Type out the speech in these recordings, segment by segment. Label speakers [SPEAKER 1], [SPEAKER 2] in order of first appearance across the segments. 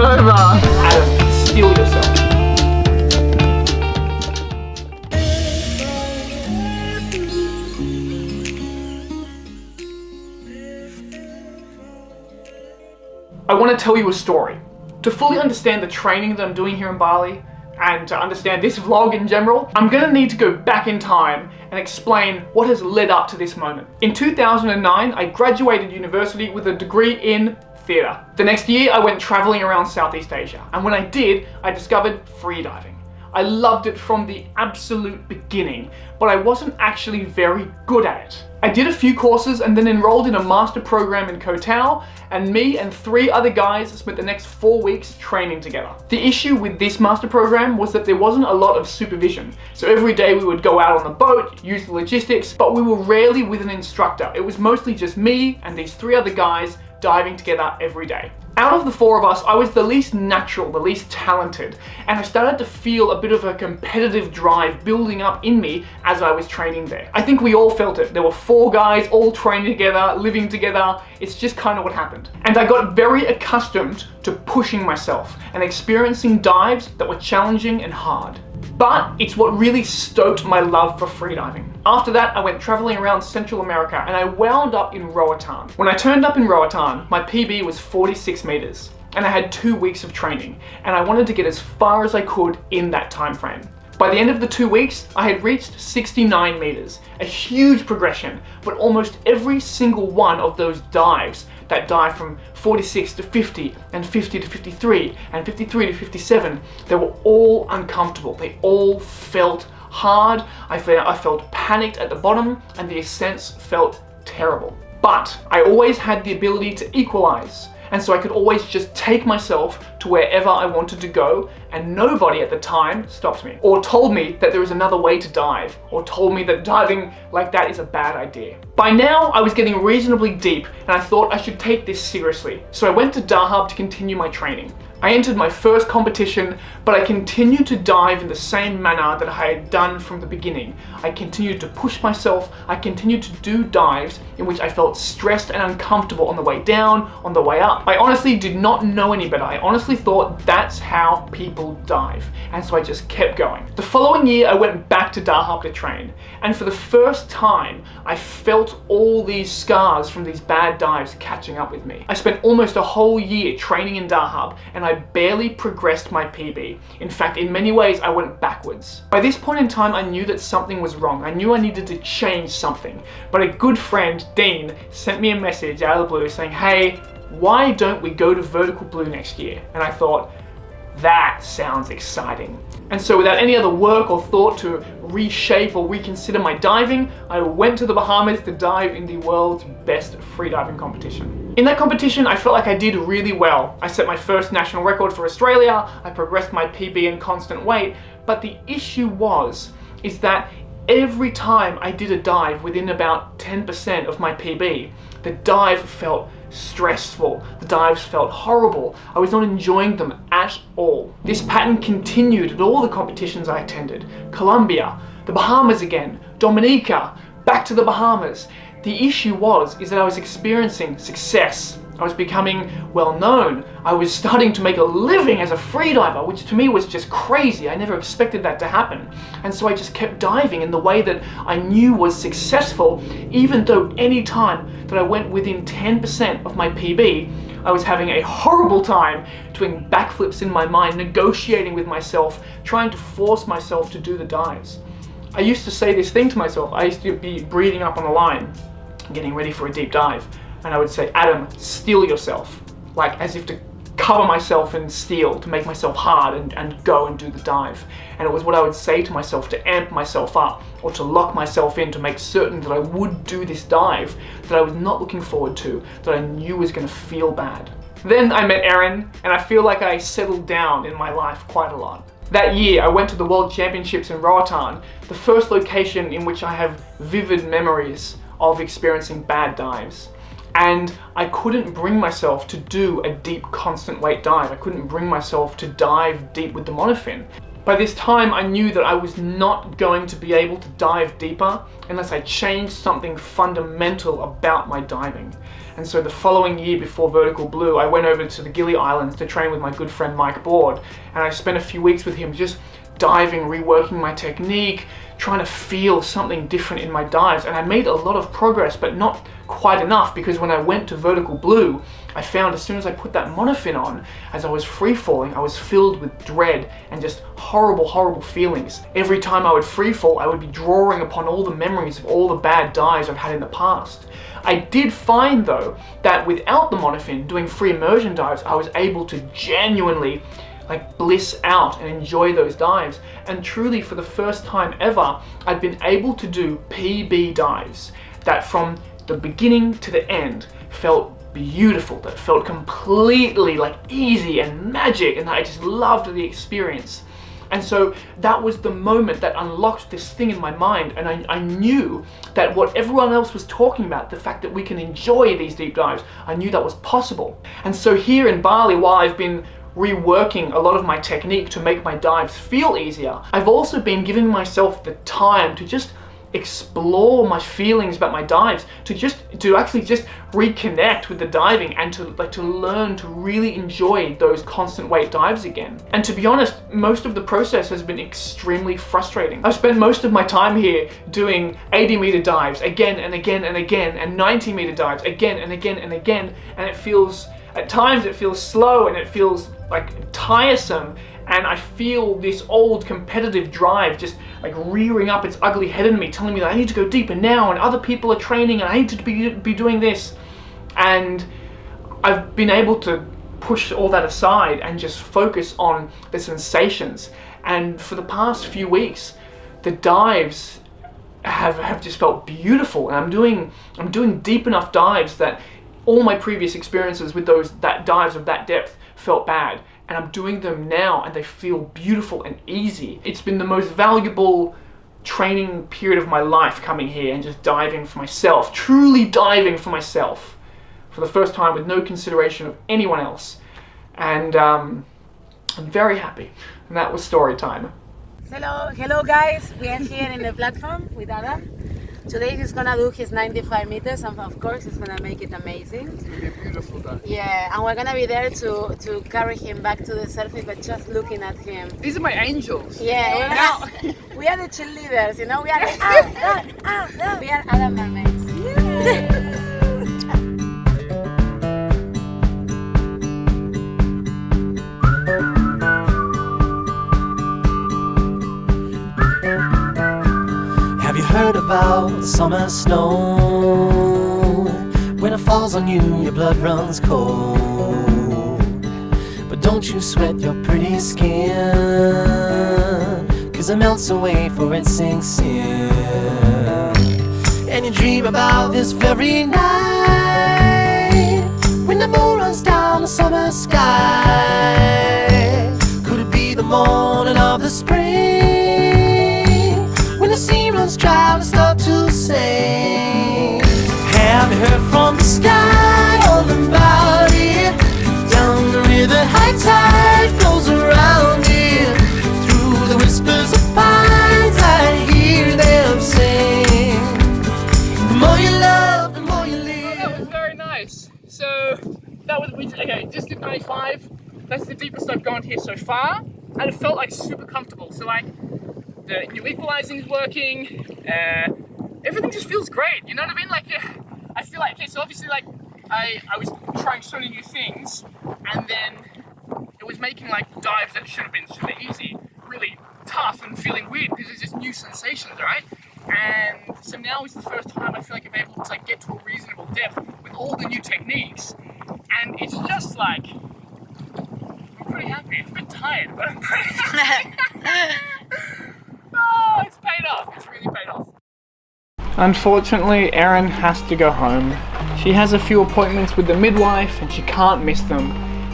[SPEAKER 1] over.
[SPEAKER 2] Adam, steel yourself. I want to tell you a story. To fully understand the training that I'm doing here in Bali, and to understand this vlog in general, I'm gonna need to go back in time and explain what has led up to this moment. In 2009, I graduated university with a degree in theatre. The next year, I went traveling around Southeast Asia, and when I did, I discovered freediving. I loved it from the absolute beginning, but I wasn't actually very good at it. I did a few courses and then enrolled in a master program in Koh Tao, and me and 3 other guys spent the next 4 weeks training together. The issue with this master program was that there wasn't a lot of supervision. So every day we would go out on the boat, use the logistics, but we were rarely with an instructor. It was mostly just me and these 3 other guys diving together every day. Out of the 4 of us, I was the least natural, the least talented, and I started to feel a bit of a competitive drive building up in me as I was training there. I think we all felt it. There were 4 guys all training together, living together. It's just kind of what happened. And I got very accustomed to pushing myself and experiencing dives that were challenging and hard. But it's what really stoked my love for freediving. After that, I went traveling around Central America and I wound up in Roatan. When I turned up in Roatan, my PB was 46 meters and I had 2 weeks of training and I wanted to get as far as I could in that time frame. By the end of the 2 weeks, I had reached 69 meters, a huge progression, but almost every single one of those dives, that dive from 46 to 50 and 50 to 53 and 53 to 57, they were all uncomfortable. They all felt hard. I felt panicked at the bottom and the ascents felt terrible. But I always had the ability to equalize. And so I could always just take myself to wherever I wanted to go, and nobody at the time stopped me or told me that there is another way to dive or told me that diving like that is a bad idea. By now, I was getting reasonably deep and I thought I should take this seriously. So I went to Dahab to continue my training. I entered my first competition, but I continued to dive in the same manner that I had done from the beginning. I continued to push myself. I continued to do dives in which I felt stressed and uncomfortable on the way down, on the way up. I honestly did not know any better. I honestly thought that's how people dive. And so I just kept going. The following year, I went back to Dahab to train. And for the first time, I felt all these scars from these bad dives catching up with me. I spent almost a whole year training in Dahab and I barely progressed my PB. In fact, in many ways, I went backwards. By this point in time, I knew that something was wrong. I knew I needed to change something. But a good friend, Dean, sent me a message out of the blue saying, "Hey, why don't we go to Vertical Blue next year?" And I thought, that sounds exciting. And so without any other work or thought to reshape or reconsider my diving, I went to the Bahamas to dive in the world's best freediving competition. In that competition, I felt like I did really well. I set my first national record for Australia, I progressed my PB in constant weight, but the issue is that every time I did a dive within about 10% of my PB, the dive felt stressful. The dives felt horrible. I was not enjoying them at all. This pattern continued at all the competitions I attended. Colombia, the Bahamas again, Dominica, back to the Bahamas. The issue is that I was experiencing success. I was becoming well known. I was starting to make a living as a freediver, which to me was just crazy. I never expected that to happen. And so I just kept diving in the way that I knew was successful, even though any time that I went within 10% of my PB, I was having a horrible time doing backflips in my mind, negotiating with myself, trying to force myself to do the dives. I used to say this thing to myself. I used to be breathing up on the line, getting ready for a deep dive. And I would say, "Adam, steel yourself," like as if to cover myself in steel, to make myself hard and go and do the dive. And it was what I would say to myself to amp myself up or to lock myself in to make certain that I would do this dive that I was not looking forward to, that I knew was going to feel bad. Then I met Erin and I feel like I settled down in my life quite a lot. That year, I went to the World Championships in Roatan, the first location in which I have vivid memories of experiencing bad dives. And I couldn't bring myself to do a deep constant weight dive. I couldn't bring myself to dive deep with the monofin. By this time, I knew that I was not going to be able to dive deeper unless I changed something fundamental about my diving. And so the following year before Vertical Blue, I went over to the Gili Islands to train with my good friend Mike Board, and I spent a few weeks with him just diving, reworking my technique, trying to feel something different in my dives. And I made a lot of progress, but not quite enough, because when I went to Vertical Blue, I found as soon as I put that monofin on, as I was free falling, I was filled with dread and just horrible, horrible feelings. Every time I would free fall, I would be drawing upon all the memories of all the bad dives I've had in the past. I did find though, that without the monofin, doing free immersion dives, I was able to genuinely bliss out and enjoy those dives. And truly, for the first time ever, I'd been able to do PB dives that from the beginning to the end felt beautiful, that felt completely easy and magic, and that I just loved the experience. And so that was the moment that unlocked this thing in my mind, and I knew that what everyone else was talking about, the fact that we can enjoy these deep dives, I knew that was possible. And so here in Bali, while I've been reworking a lot of my technique to make my dives feel easier, I've also been giving myself the time to just explore my feelings about my dives, to actually just reconnect with the diving, and to learn to really enjoy those constant weight dives again. And to be honest, most of the process has been extremely frustrating. I've spent most of my time here doing 80-meter dives again and again and again, and 90-meter dives again and again and again, and at times it feels slow and it feels tiresome, and I feel this old competitive drive just rearing up its ugly head in me, telling me that I need to go deeper now, and other people are training and I need to be doing this. And I've been able to push all that aside and just focus on the sensations. And for the past few weeks, the dives have just felt beautiful, and I'm doing deep enough dives that all my previous experiences with that dives of that depth felt bad, and I'm doing them now and they feel beautiful and easy. It's been the most valuable training period of my life, coming here and just diving for myself, truly diving for myself for the first time with no consideration of anyone else. And I'm very happy. And that was story time.
[SPEAKER 1] Hello guys, we are here in the platform with Adam. Today he's gonna do his 95 meters, and of course he's gonna make it amazing.
[SPEAKER 2] It's gonna be a beautiful day.
[SPEAKER 1] Yeah, and we're gonna be there to carry him back to the surface, but just looking at him.
[SPEAKER 2] These are my angels.
[SPEAKER 1] Yeah, we are the cheerleaders, you know. We are the, we are Adam mermaids. Yeah.
[SPEAKER 3] Heard about summer snow. When it falls on you, your blood runs cold. But don't you sweat your pretty skin, 'cause it melts away for it sinks in. And you dream about this very night, when the moon runs down the summer sky. Could it be the morning of the spring, when the sea runs dry and start to sing? Have you heard from the sky all about it? Down the river, high tide flows around it. Through the whispers of pines, I hear them sing. The more you love, the more you live.
[SPEAKER 2] That was very nice. So that was, okay, just did 95. That's the deepest I've gone here so far, and it felt super comfortable. So the new equalizing is working, everything just feels great, you know what I mean? I feel okay, so obviously I was trying so many new things, and then it was making dives that should have been super easy, really tough and feeling weird because it's just new sensations, right? And so now is the first time I feel like I'm able to get to a reasonable depth with all the new techniques, and it's just I'm pretty happy. I'm a bit tired, but I'm pretty happy. Oh, it's paid off. It's really paid off. Unfortunately, Erin has to go home. She has a few appointments with the midwife and she can't miss them.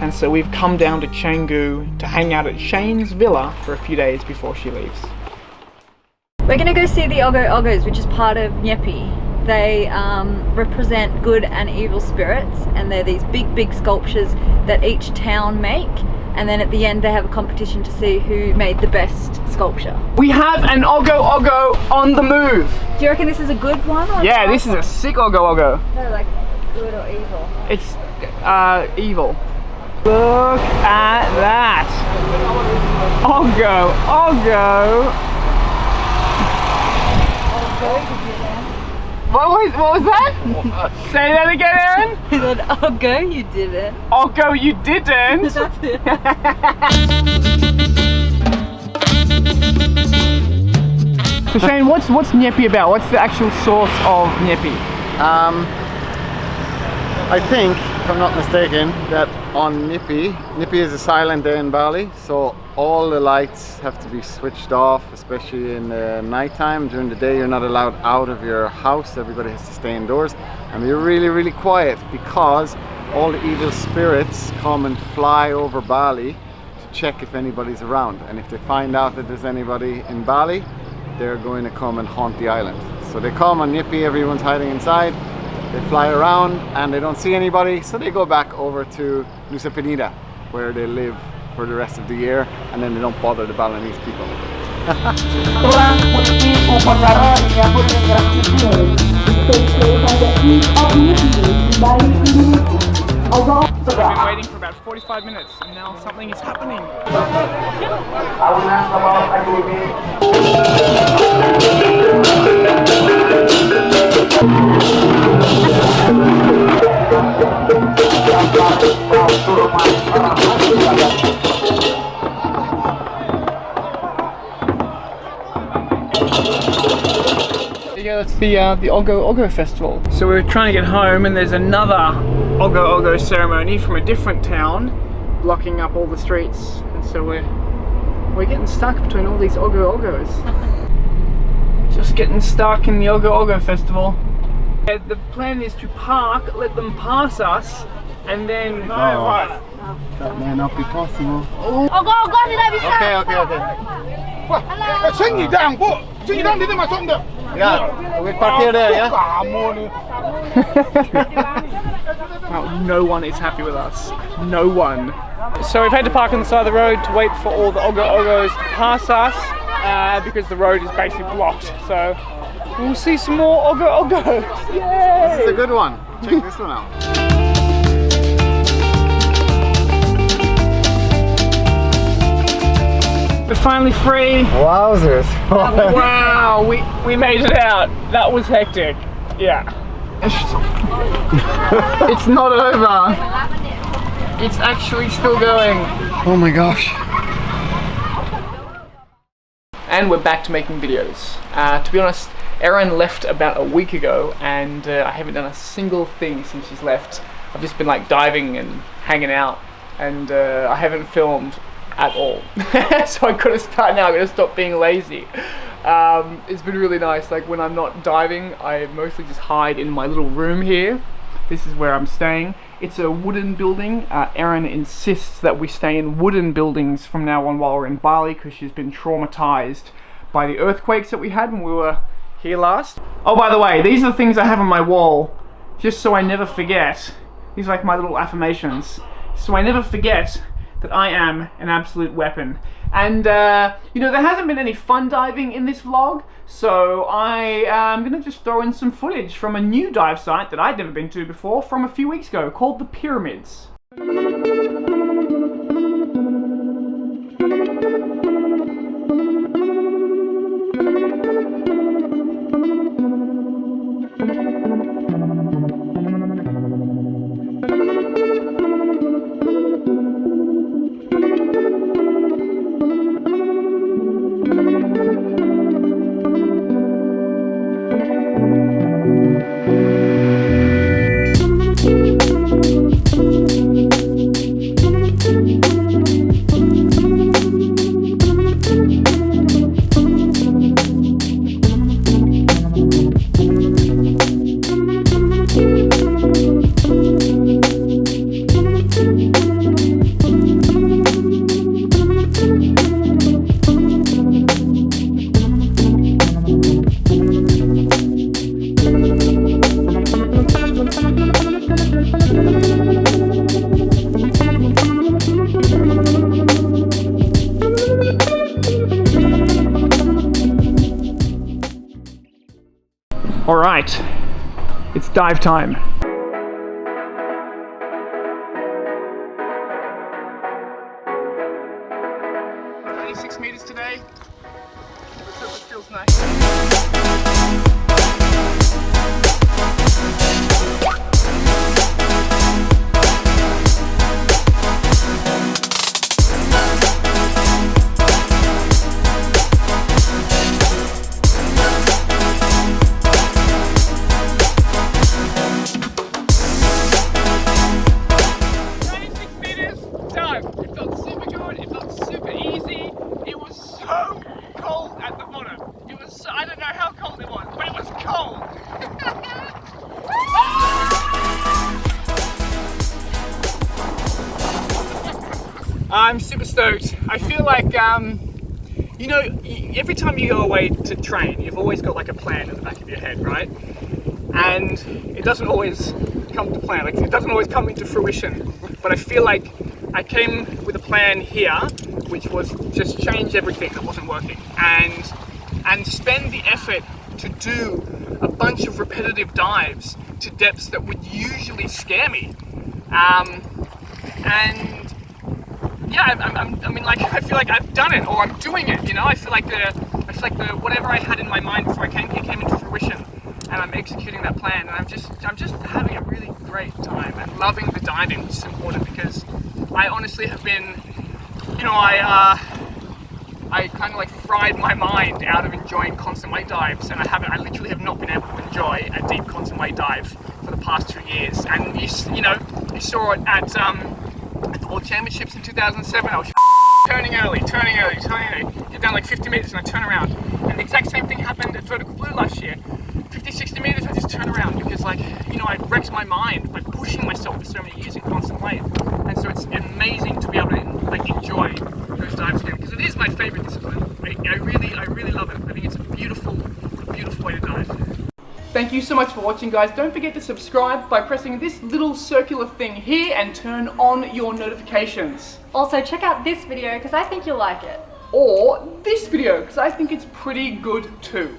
[SPEAKER 2] And so we've come down to Canggu to hang out at Shane's villa for a few days before she leaves.
[SPEAKER 4] We're going to go see the Ogo Ogos, which is part of Nyepi. They represent good and evil spirits, and they're these big sculptures that each town make. and then at the end they have a competition to see who made the best sculpture.
[SPEAKER 2] We have an Ogo on the move.
[SPEAKER 4] Do you reckon this is a good one? Or
[SPEAKER 2] Yeah, this is a sick Ogo.
[SPEAKER 4] No, like good or evil?
[SPEAKER 2] It's evil. Look at that. Ogo. What was that? Say that again, Aaron.
[SPEAKER 4] He said, "Oh, go, you didn't."
[SPEAKER 2] Ogo, you didn't.
[SPEAKER 4] That's it.
[SPEAKER 2] So Shane, what's Nyepi about? What's the actual source of Nyepi?
[SPEAKER 5] I think, if I'm not mistaken, that on Nyepi is a silent day in Bali, so all the lights have to be switched off, especially in the nighttime. During the day you're not allowed out of your house, everybody has to stay indoors and be really, really quiet, because all the evil spirits come and fly over Bali to check if anybody's around, and if they find out that there's anybody in Bali, they're going to come and haunt the island. So they come on Nyepi, everyone's hiding inside. They fly around and they don't see anybody, so they go back over to Nusa Penida, where they live for the rest of the year, and then they don't bother the Balinese people.
[SPEAKER 2] I've been waiting for about 45 minutes and now something is happening. Yeah, that's the Ogo festival. So we're trying to get home and there's another Ogo ceremony from a different town blocking up all the streets, and so we're getting stuck between all these Ogos. Just getting stuck in the Ogo festival. The plan is to park, let them pass us, and then right.
[SPEAKER 5] That may not be possible.
[SPEAKER 6] Okay. Sing you down, go. Sing you down, did my song there.
[SPEAKER 5] Yeah, we park here there, yeah?
[SPEAKER 2] Well, no one is happy with us. No one. So we've had to park on the side of the road to wait for all the Ogos to pass us because the road is basically blocked. So we'll see some more Ogos. Yay!
[SPEAKER 5] This is a good one. Check this one out.
[SPEAKER 2] We're finally free.
[SPEAKER 5] Wowzers.
[SPEAKER 2] Wow, we made it out. That was hectic. Yeah. It's not over. It's actually still going.
[SPEAKER 5] Oh my gosh.
[SPEAKER 2] And we're back to making videos. To be honest, Erin left about a week ago and I haven't done a single thing since she's left. I've just been like diving and hanging out, and I haven't filmed at all. So I gotta start now, I gotta stop being lazy. It's been really nice. Like when I'm not diving, I mostly just hide in my little room here. This is where I'm staying. It's a wooden building. Erin insists that we stay in wooden buildings from now on while we're in Bali, because she's been traumatized by the earthquakes that we had when we were here last. Oh, by the way, these are the things I have on my wall, just so I never forget. These are like my little affirmations, so I never forget that I am an absolute weapon. And you know, there hasn't been any fun diving in this vlog, so I am gonna just throw in some footage from a new dive site that I'd never been to before from a few weeks ago, called the Pyramids. All right, it's dive time. 26 meters today. Let's hope it feels nice. I'm super stoked. I feel like, you know, every time you go away to train, you've always got like a plan in the back of your head, right? And it doesn't always come to plan, like it doesn't always come into fruition. But I feel like I came with a plan here, which was just change everything that wasn't working and spend the effort to do a bunch of repetitive dives to depths that would usually scare me. And yeah, I mean, like, I feel like I've done it, or I'm doing it, you know? I feel like the whatever I had in my mind before I came here came into fruition, and I'm executing that plan, and I'm just having a really great time and loving the diving, which is important because I honestly have been, you know, I kind of like fried my mind out of enjoying constant wave dives, and I literally have not been able to enjoy a deep constant wave dive for the past 2 years. And you saw it at the World Championships in 2007. I was turning early, get down like 50 meters and I turn around. And the exact same thing happened at Vertical Blue last year. 50, 60 meters, I just turn around because, like, you know, I wrecked my mind by pushing myself for so many years in constant wave. And so it's amazing to be able to like enjoy those dives again, because it is my favorite discipline. I really love it. I think it's a beautiful way to dive. Thank you so much for watching, guys. Don't forget to subscribe by pressing this little circular thing here and turn on your notifications.
[SPEAKER 4] Also, check out this video because I think you'll like it.
[SPEAKER 2] Or this video, because I think it's pretty good too.